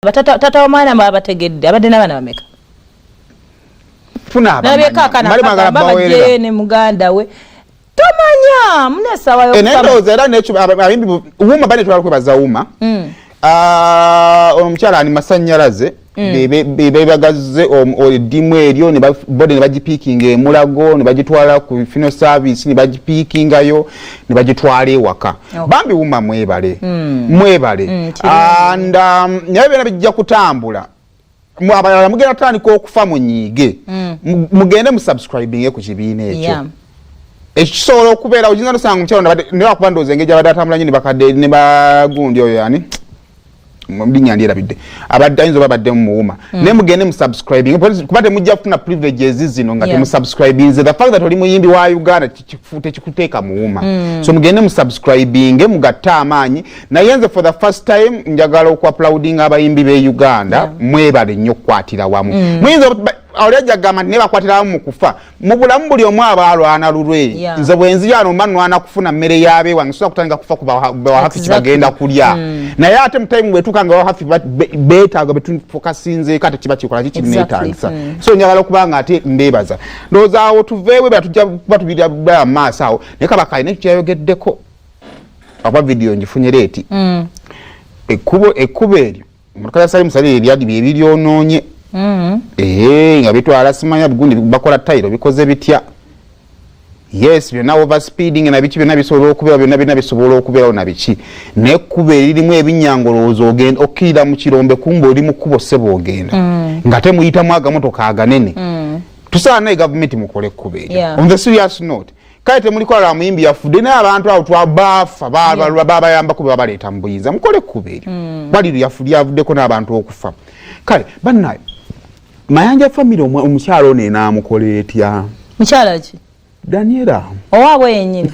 tata omwana babategedde abadde n'abaana bameka funa abamanye ne muganda we tomanya munesawayo enendoza era abimbi Wuma bane twalakwebaza Wuma omukyala ani Masanyalaze bebagaze edimu eryo ne bode ne bagipikinga emulago ne bagitwala ku funeral service ne bagipikingayo ne bagitwala ewaka bambi Wuma mwebale and naye bena bijja kutambula abalala mugenda tandika okufa munyiige mugende mu subscribing ku kibiina ekyo ekisobola okubeera ojinza nosanga omukyala ne bakuba ndowooza engeri abadde atambula nnyo ne bakadde ne bagundi oyo yani mbinyandi erabidde abadde ayinza babadde mu Wuma ne mugende mu subscribing kuba temujja kufuna privileges zino nga temu subscribing the fact that oli muyimbi wa Uganda tekikuteeka mu Wuma so mugende mu subscribing mugatta amaanyi naye nze for the first time njagala okwaplauding abayimbi be Uganda mwebale nnyo okukwatira wamu muyinza awulira gamba ne bakwatira wamu mu kufa mu bulamu buli omu abaalwana lulwe nze bwenzi yano mmanwana kufuna mmere yabe wange sobola kutandika kufa ku bawahafi kibagenda kulya naye ate mu time bwetuuka nga bawahafi beetaaga betufokasinzeeko ate kiba kikola kikineetaagisa so njagala okuba nga ate mbeebaza ndowooza awo tuveewe batujja kuba tubira mu maaso awo naye kabaka alina ekyo kyayogeddeko akuba vidiyo ngifunye leeti ekkubo eryo motoka ya Salimu Salire lyadi bye biryonoonye nga bitwala simanya bugundi bakola tayiro bikoze bitya yes byonna overspeeding na biki byonna bisobola okubeera byonna bisobola okubeerawo na biki nekkuba eririmu ebinyangoloozo ogenda okkirira mu kirombe kumba oli mu kkubo ssebo ogenda nga temuyitamu agamotoka aganene tusaana naye gavumenti mukole ekkuba eryo on the serious note kale temuliko la muyimbi yafudde naye abantu awo twabafa babayamba kuba baleeta mu buyinza mukole ekkuba eryo baliru yafudde avuddeko n'abantu okufa kale bannaye Mayanja family omukyalo ne naamukola etya mukyala ki Daniela owaabwe yennyini